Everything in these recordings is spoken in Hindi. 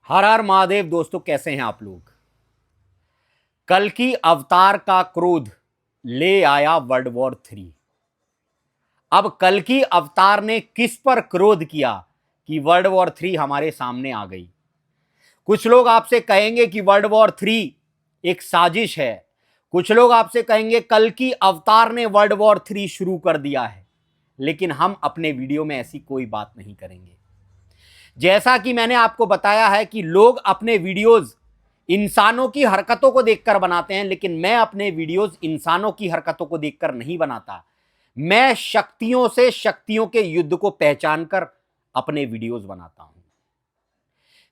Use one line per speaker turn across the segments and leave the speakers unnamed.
हर हर महादेव। दोस्तों, कैसे हैं आप लोग। कल्कि अवतार का क्रोध ले आया वर्ल्ड वॉर 3। अब कल्कि अवतार ने किस पर क्रोध किया कि वर्ल्ड वॉर 3 हमारे सामने आ गई। कुछ लोग आपसे कहेंगे कि वर्ल्ड वॉर 3 एक साजिश है। कुछ लोग आपसे कहेंगे कल्कि अवतार ने वर्ल्ड वॉर 3 शुरू कर दिया है। लेकिन हम अपने वीडियो में ऐसी कोई बात नहीं करेंगे। जैसा कि मैंने आपको बताया है कि लोग अपने वीडियोस इंसानों की हरकतों को देखकर बनाते हैं, लेकिन मैं अपने वीडियोस इंसानों की हरकतों को देखकर नहीं बनाता। मैं शक्तियों से शक्तियों के युद्ध को पहचान कर अपने वीडियोस बनाता हूं।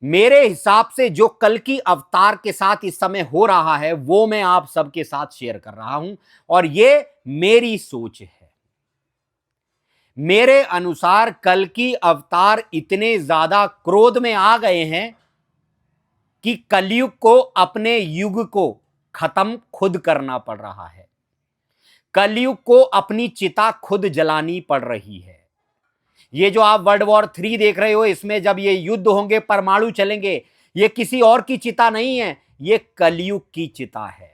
मेरे हिसाब से जो कल्कि अवतार के साथ इस समय हो रहा है वो मैं आप सबके साथ शेयर कर रहा हूं, और यह मेरी सोच है। मेरे अनुसार कल्कि अवतार इतने ज्यादा क्रोध में आ गए हैं कि कलयुग को अपने युग को खत्म खुद करना पड़ रहा है। कलयुग को अपनी चिता खुद जलानी पड़ रही है। ये जो आप वर्ल्ड वॉर 3 देख रहे हो, इसमें जब ये युद्ध होंगे, परमाणु चलेंगे, ये किसी और की चिता नहीं है, ये कलयुग की चिता है।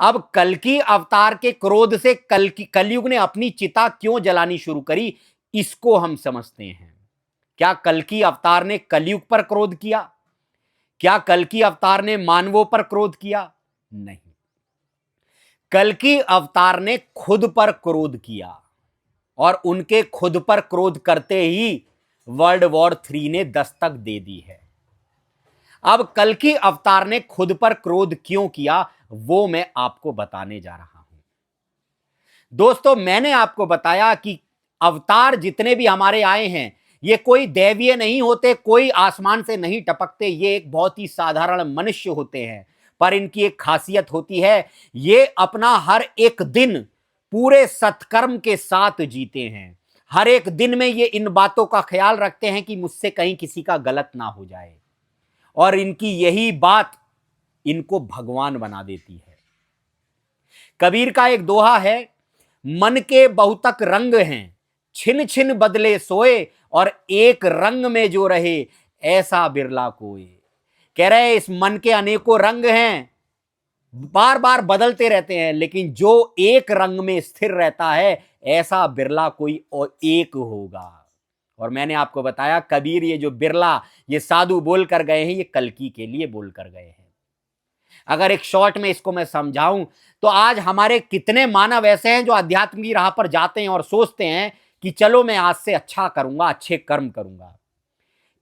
अब कल्कि अवतार के क्रोध से कलयुग ने अपनी चिता क्यों जलानी शुरू करी, इसको हम समझते हैं। क्या कल्कि अवतार ने कलयुग पर क्रोध किया? क्या कल्कि अवतार ने मानवों पर क्रोध किया? नहीं। कल्कि अवतार ने खुद पर क्रोध किया, और उनके खुद पर क्रोध करते ही वर्ल्ड वॉर 3 ने दस्तक दे दी है। अब कल्कि अवतार ने खुद पर क्रोध क्यों किया वो मैं आपको बताने जा रहा हूं। दोस्तों, मैंने आपको बताया कि अवतार जितने भी हमारे आए हैं, ये कोई दैवीय नहीं होते, कोई आसमान से नहीं टपकते। ये एक बहुत ही साधारण मनुष्य होते हैं, पर इनकी एक खासियत होती है, ये अपना हर एक दिन पूरे सत्कर्म के साथ जीते हैं। हर एक दिन में ये इन बातों का ख्याल रखते हैं कि मुझसे कहीं किसी का गलत ना हो जाए, और इनकी यही बात इनको भगवान बना देती है। कबीर का एक दोहा है, मन के बहुतक रंग हैं, छिन छिन बदले सोए, और एक रंग में जो रहे ऐसा बिरला कोई। कह रहे इस मन के अनेकों रंग हैं, बार बार बदलते रहते हैं, लेकिन जो एक रंग में स्थिर रहता है ऐसा बिरला कोई और एक होगा। और मैंने आपको बताया कबीर ये जो बिरला, ये साधु बोल कर गए हैं, ये कल्कि के लिए बोल कर गए हैं। अगर एक शॉर्ट में इसको मैं समझाऊं तो आज हमारे कितने मानव ऐसे हैं जो अध्यात्म की राह पर जाते हैं और सोचते हैं कि चलो मैं आज से अच्छा करूंगा, अच्छे कर्म करूंगा।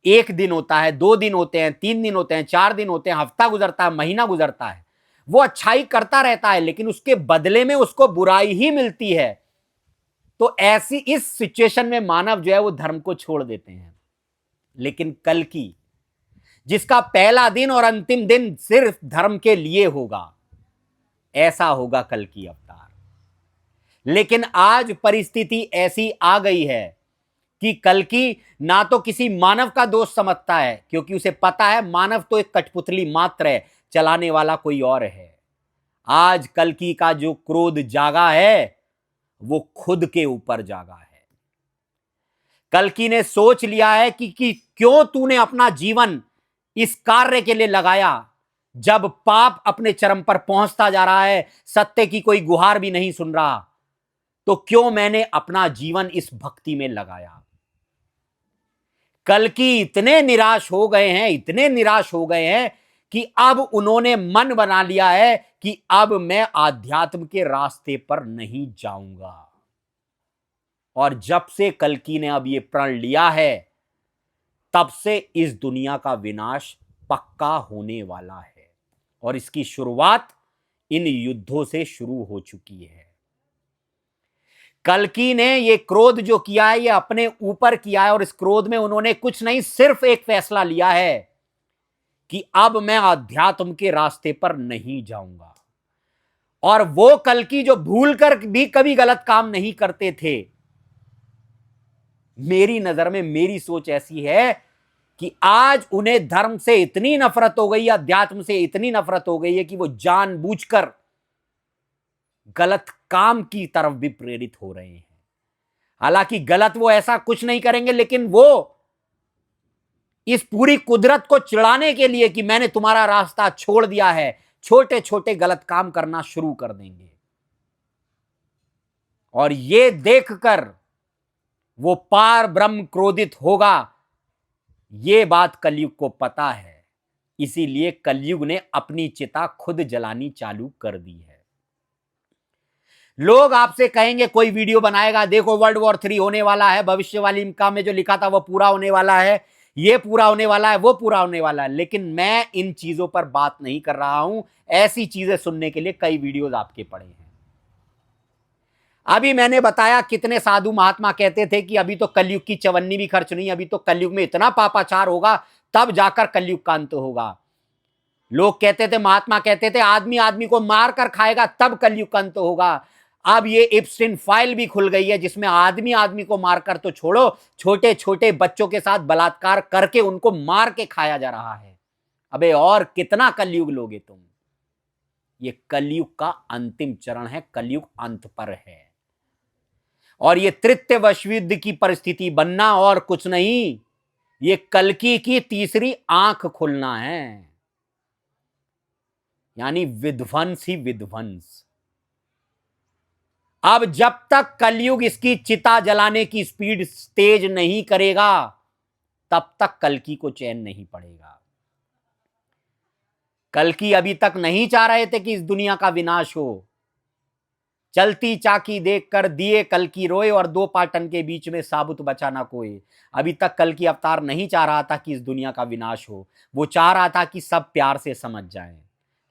एक दिन होता है, 2 दिन होते हैं, 3 दिन होते हैं, 4 दिन होते हैं, हफ्ता गुजरता है, महीना गुजरता है, वो अच्छाई करता रहता है, लेकिन उसके बदले में उसको बुराई ही मिलती है। तो ऐसी इस सिचुएशन में मानव जो है वो धर्म को छोड़ देते हैं। लेकिन कल्कि, जिसका पहला दिन और अंतिम दिन सिर्फ धर्म के लिए होगा, ऐसा होगा कल्कि अवतार। लेकिन आज परिस्थिति ऐसी आ गई है कि कल्कि ना तो किसी मानव का दोष समझता है, क्योंकि उसे पता है मानव तो एक कठपुतली मात्र है, चलाने वाला कोई और है। आज कल्कि का जो क्रोध जागा है वो खुद के ऊपर जागा है। कल्कि ने सोच लिया है कि क्यों तूने अपना जीवन इस कार्य के लिए लगाया, जब पाप अपने चरम पर पहुंचता जा रहा है, सत्य की कोई गुहार भी नहीं सुन रहा, तो क्यों मैंने अपना जीवन इस भक्ति में लगाया। कल्कि इतने निराश हो गए हैं, इतने निराश हो गए हैं कि अब उन्होंने मन बना लिया है कि अब मैं आध्यात्म के रास्ते पर नहीं जाऊंगा। और जब से कल्कि ने अब यह प्रण लिया है, तब से इस दुनिया का विनाश पक्का होने वाला है, और इसकी शुरुआत इन युद्धों से शुरू हो चुकी है। कल्कि ने यह क्रोध जो किया है, यह अपने ऊपर किया है, और इस क्रोध में उन्होंने कुछ नहीं, सिर्फ एक फैसला लिया है कि अब मैं आध्यात्म के रास्ते पर नहीं जाऊंगा। और वो कल्कि जो भूल कर भी कभी गलत काम नहीं करते थे, मेरी नजर में मेरी सोच ऐसी है कि आज उन्हें धर्म से इतनी नफरत हो गई, अध्यात्म से इतनी नफरत हो गई है कि वो जानबूझकर गलत काम की तरफ भी प्रेरित हो रहे हैं। हालांकि गलत वो ऐसा कुछ नहीं करेंगे, लेकिन वो इस पूरी कुदरत को चिढ़ाने के लिए कि मैंने तुम्हारा रास्ता छोड़ दिया है, छोटे छोटे गलत काम करना शुरू कर देंगे। और ये देखकर वो पार ब्रह्म क्रोधित होगा, ये बात कलयुग को पता है। इसीलिए कलयुग ने अपनी चिता खुद जलानी चालू कर दी है। लोग आपसे कहेंगे, कोई वीडियो बनाएगा, देखो वर्ल्ड वॉर 3 होने वाला है, भविष्यवाणी का में जो लिखा था वो पूरा होने वाला है, ये पूरा होने वाला है, वो पूरा होने वाला है। लेकिन मैं इन चीजों पर बात नहीं कर रहा हूं। ऐसी चीजें सुनने के लिए कई वीडियोज आपके पड़े हैं। अभी मैंने बताया कितने साधु महात्मा कहते थे कि अभी तो कलयुग की चवन्नी भी खर्च नहीं, अभी तो कलयुग में इतना पापाचार होगा तब जाकर कलयुग का अंत होगा। लोग कहते थे, महात्मा कहते थे, आदमी आदमी को मार कर खाएगा तब कलयुग का अंत होगा। अब ये एप्स्टीन फाइल भी खुल गई है जिसमें आदमी आदमी को मारकर तो छोड़ो, छोटे छोटे बच्चों के साथ बलात्कार करके उनको मार के खाया जा रहा है। अबे और कितना कलयुग लोगे तुम? ये कलयुग का अंतिम चरण है, कलयुग अंत पर है। और ये तृतीय विश्व युद्ध की परिस्थिति बनना और कुछ नहीं, ये कल्कि की तीसरी आंख खुलना है, यानी विध्वंस ही विध्वंस। अब जब तक कलयुग इसकी चिता जलाने की स्पीड तेज नहीं करेगा तब तक कल्कि को चैन नहीं पड़ेगा। कल्कि अभी तक नहीं चाह रहे थे कि इस दुनिया का विनाश हो। चलती चाकी देखकर दिए कल्कि रोए और दो पाटन के बीच में साबुत बचा ना कोई। अभी तक कल्कि अवतार नहीं चाह रहा था कि इस दुनिया का विनाश हो, वो चाह रहा था कि सब प्यार से समझ जाएं।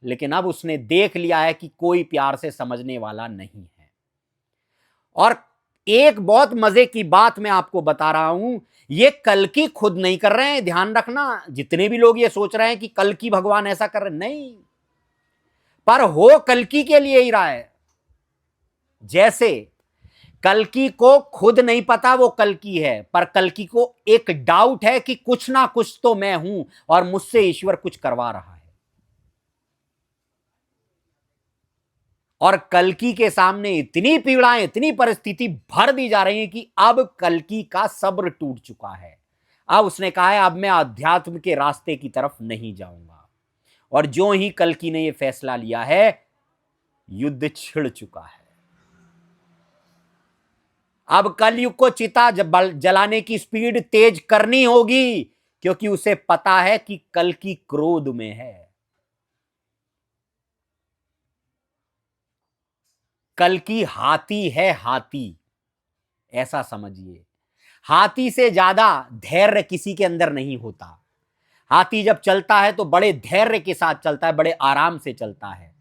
लेकिन अब उसने देख लिया है कि कोई प्यार से समझने वाला नहीं है। और एक बहुत मजे की बात मैं आपको बता रहा हूं, ये कल्कि खुद नहीं कर रहे हैं, ध्यान रखना। जितने भी लोग ये सोच रहे हैं कि कल्कि भगवान ऐसा कर रहे, नहीं, पर हो कल्कि के लिए ही रहा है। जैसे कल्कि को खुद नहीं पता वो कल्कि है, पर कल्कि को एक डाउट है कि कुछ ना कुछ तो मैं हूं और मुझसे ईश्वर कुछ करवा रहा है। और कल्कि के सामने इतनी पीड़ाएं, इतनी परिस्थिति भर दी जा रही है कि अब कल्कि का सब्र टूट चुका है। अब उसने कहा है, अब मैं अध्यात्म के रास्ते की तरफ नहीं जाऊंगा। और जो ही कल्कि ने यह फैसला लिया है, युद्ध छिड़ चुका है। अब कलयुग को चिता जलाने की स्पीड तेज करनी होगी, क्योंकि उसे पता है कि कल्कि क्रोध में है। कल्कि हाथी है, हाथी, ऐसा समझिए। हाथी से ज्यादा धैर्य किसी के अंदर नहीं होता। हाथी जब चलता है तो बड़े धैर्य के साथ चलता है, बड़े आराम से चलता है।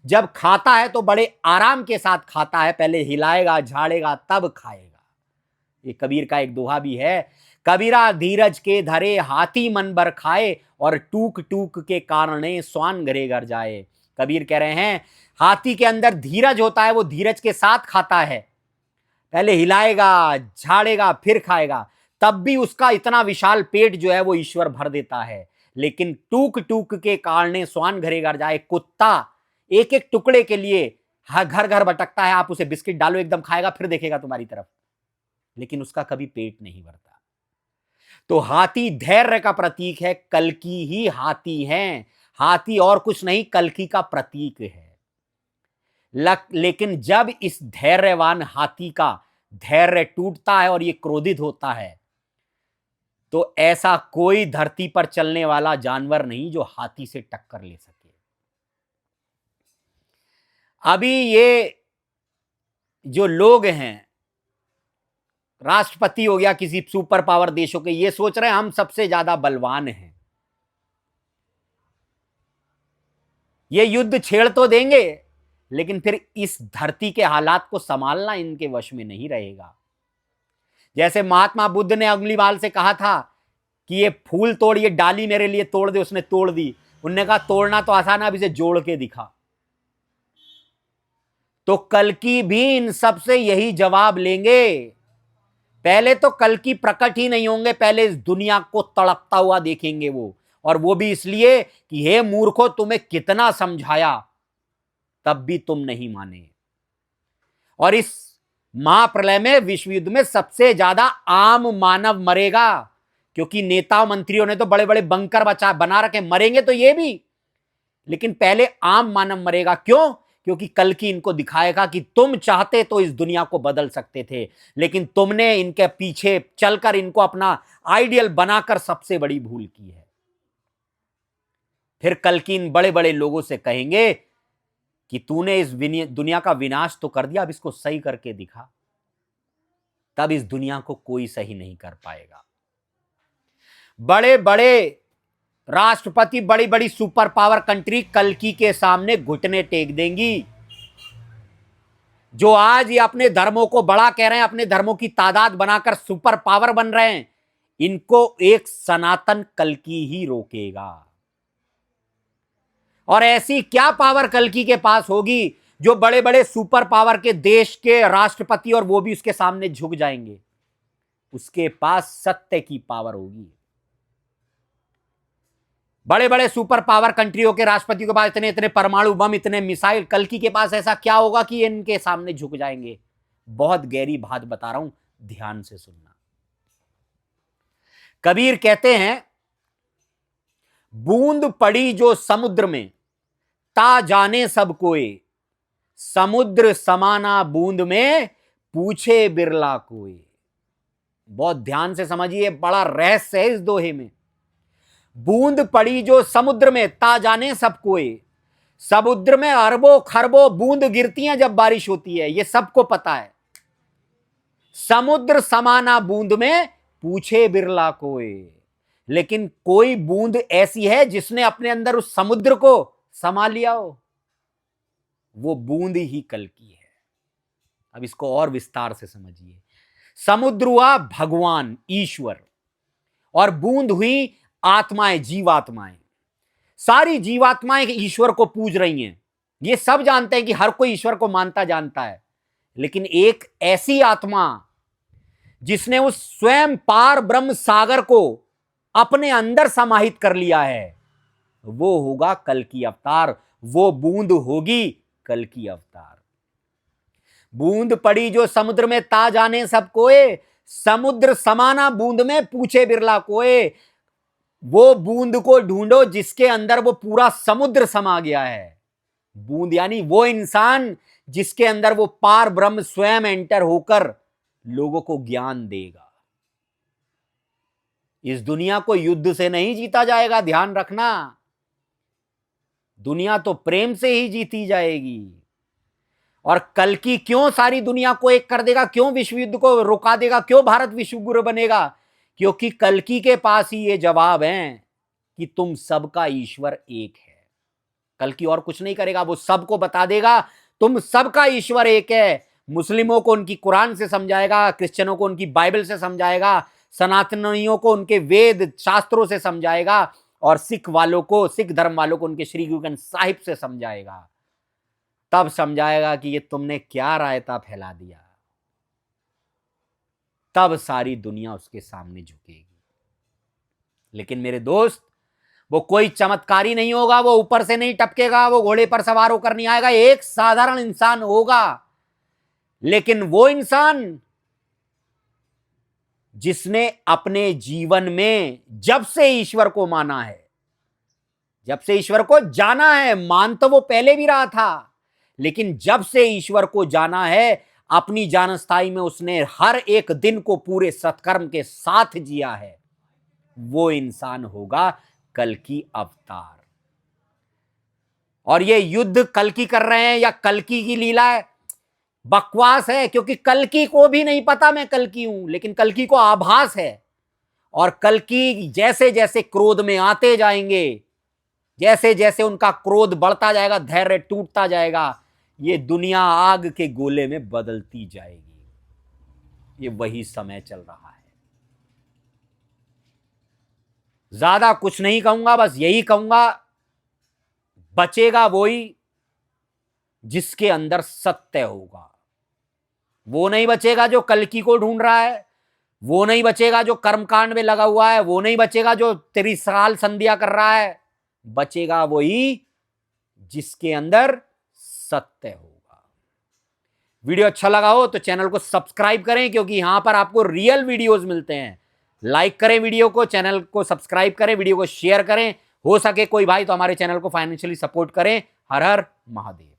जब खाता है तो बड़े आराम के साथ खाता है, पहले हिलाएगा झाड़ेगा तब खाएगा। ये कबीर का एक दोहा भी है, कबीरा धीरज के धरे हाथी मन भर खाए और टूक टूक के कारणे स्वान घरे घर जाए। कबीर कह रहे हैं, हाथी के अंदर धीरज होता है, वो धीरज के साथ खाता है, पहले हिलाएगा झाड़ेगा फिर खाएगा, तब भी उसका इतना विशाल पेट जो है वो ईश्वर भर देता है। लेकिन टूक टूक के कारणे स्वान घरे घर जाए, कुत्ता एक एक टुकड़े के लिए घर घर भटकता है, आप उसे बिस्किट डालो एकदम खाएगा, फिर देखेगा तुम्हारी तरफ, लेकिन उसका कभी पेट नहीं भरता। तो हाथी धैर्य का प्रतीक है, कल्कि ही हाथी है। हाथी और कुछ नहीं, कल्कि का प्रतीक है। लेकिन जब इस धैर्यवान हाथी का धैर्य टूटता है और ये क्रोधित होता है, तो ऐसा कोई धरती पर चलने वाला जानवर नहीं जो हाथी से टक्कर ले सके। अभी ये जो लोग हैं, राष्ट्रपति हो गया किसी सुपर पावर देशों के, ये सोच रहे हैं हम सबसे ज्यादा बलवान हैं, ये युद्ध छेड़ तो देंगे, लेकिन फिर इस धरती के हालात को संभालना इनके वश में नहीं रहेगा। जैसे महात्मा बुद्ध ने अग्निबाल से कहा था कि ये फूल तोड़, ये डाली मेरे लिए तोड़ दे, उसने तोड़ दी। उनने कहा तोड़ना तो आसान है, अब इसे जोड़ के दिखा। तो कल्कि भी इन सब से यही जवाब लेंगे। पहले तो कल्कि प्रकट ही नहीं होंगे, पहले इस दुनिया को तड़पता हुआ देखेंगे वो, और वो भी इसलिए कि हे मूर्खों, तुम्हें कितना समझाया तब भी तुम नहीं माने। और इस महाप्रलय में, विश्व युद्ध में सबसे ज्यादा आम मानव मरेगा, क्योंकि नेता मंत्रियों ने तो बड़े बड़े बंकर बना रखे, मरेंगे तो ये भी, लेकिन पहले आम मानव मरेगा। क्यों? क्योंकि कल की इनको दिखाएगा कि तुम चाहते तो इस दुनिया को बदल सकते थे, लेकिन तुमने इनके पीछे चलकर इनको अपना आइडियल बनाकर सबसे बड़ी भूल की है। फिर कल की इन बड़े बड़े लोगों से कहेंगे कि तूने इस दुनिया का विनाश तो कर दिया, अब इसको सही करके दिखा। तब इस दुनिया को कोई सही नहीं कर पाएगा। बड़े बड़े राष्ट्रपति, बड़ी बड़ी सुपर पावर कंट्री कल्कि के सामने घुटने टेक देंगी। जो आज ये अपने धर्मों को बड़ा कह रहे हैं, अपने धर्मों की तादाद बनाकर सुपर पावर बन रहे हैं, इनको एक सनातन कल्कि ही रोकेगा। और ऐसी क्या पावर कल्कि के पास होगी जो बड़े बड़े सुपर पावर के देश के राष्ट्रपति और वो भी उसके सामने झुक जाएंगे? उसके पास सत्य की पावर होगी। बड़े बड़े सुपर पावर कंट्रियों के राष्ट्रपति के पास इतने इतने परमाणु बम, इतने मिसाइल, कल्कि के पास ऐसा क्या होगा कि इनके सामने झुक जाएंगे? बहुत गहरी बात बता रहा हूं, ध्यान से सुनना। कबीर कहते हैं, बूंद पड़ी जो समुद्र में, ता जाने सब कोई, समुद्र समाना बूंद में, पूछे बिरला कोई। बहुत ध्यान से समझिए, बड़ा रहस्य है इस दोहे में। बूंद पड़ी जो समुद्र में, ता जाने सब कोई। समुद्र में अरबों खरबों बूंद गिरती हैं जब बारिश होती है, यह सबको पता है। समुद्र समाना बूंद में, पूछे बिरला कोई। लेकिन कोई बूंद ऐसी है जिसने अपने अंदर उस समुद्र को समा लिया हो? वो बूंद ही कल्कि है। अब इसको और विस्तार से समझिए। समुद्र हुआ भगवान ईश्वर, और बूंद हुई आत्माएं, जीवात्माएं। सारी जीवात्माएं ईश्वर को पूज रही हैं। ये सब जानते हैं कि हर कोई ईश्वर को मानता जानता है, लेकिन एक ऐसी आत्मा जिसने उस स्वयं पार ब्रह्म सागर को अपने अंदर समाहित कर लिया है, वो होगा कल्कि अवतार। वो बूंद होगी कल्कि अवतार। बूंद पड़ी जो समुद्र में, ता जाने सब कोए, समुद्र समाना बूंद में, पूछे बिरला कोए। वो बूंद को ढूंढो जिसके अंदर वो पूरा समुद्र समा गया है। बूंद यानी वो इंसान जिसके अंदर वो पार ब्रह्म स्वयं एंटर होकर लोगों को ज्ञान देगा। इस दुनिया को युद्ध से नहीं जीता जाएगा, ध्यान रखना। दुनिया तो प्रेम से ही जीती जाएगी। और कल्कि क्यों सारी दुनिया को एक कर देगा, क्यों विश्व युद्ध को रुका देगा, क्यों भारत विश्व गुरु बनेगा? क्योंकि कल्कि के पास ही ये जवाब है कि तुम सबका ईश्वर एक है। कल्कि और कुछ नहीं करेगा, वो सबको बता देगा तुम सबका ईश्वर एक है। मुस्लिमों को उनकी कुरान से समझाएगा, क्रिश्चियनों को उनकी बाइबल से समझाएगा, सनातनियों को उनके वेद शास्त्रों से समझाएगा, और सिख धर्म वालों को उनके श्री गुरु ग्रंथ साहिब से समझाएगा। तब समझाएगा कि ये तुमने क्या रायता फैला दिया। तब सारी दुनिया उसके सामने झुकेगी। लेकिन मेरे दोस्त, वो कोई चमत्कारी नहीं होगा, वो ऊपर से नहीं टपकेगा, वो घोड़े पर सवार होकर नहीं आएगा, एक साधारण इंसान होगा। लेकिन वो इंसान जिसने अपने जीवन में जब से ईश्वर को माना है, जब से ईश्वर को जाना है, मान तो वो पहले भी रहा था, लेकिन जब से ईश्वर को जाना है, अपनी जानस्थाई में उसने हर एक दिन को पूरे सत्कर्म के साथ जिया है, वो इंसान होगा कल्कि अवतार। और ये युद्ध कल्कि कर रहे हैं या कल्कि की लीला है, बकवास है। क्योंकि कल्कि को भी नहीं पता मैं कल्कि हूं, लेकिन कल्कि को आभास है। और कल्कि जैसे जैसे क्रोध में आते जाएंगे, जैसे जैसे उनका क्रोध बढ़ता जाएगा, धैर्य टूटता जाएगा, ये दुनिया आग के गोले में बदलती जाएगी। ये वही समय चल रहा है। ज्यादा कुछ नहीं कहूंगा, बस यही कहूंगा, बचेगा वही जिसके अंदर सत्य होगा। वो नहीं बचेगा जो कल्कि को ढूंढ रहा है, वो नहीं बचेगा जो कर्मकांड में लगा हुआ है, वो नहीं बचेगा जो त्रिसाल संध्या कर रहा है। बचेगा वही जिसके अंदर सत्य होगा। वीडियो अच्छा लगा हो तो चैनल को सब्सक्राइब करें, क्योंकि यहां पर आपको रियल वीडियोस मिलते हैं, लाइक करें वीडियो को, चैनल को सब्सक्राइब करें, वीडियो को शेयर करें, हो सके कोई भाई तो हमारे चैनल को फाइनेंशियली सपोर्ट करें। हर हर महादेव।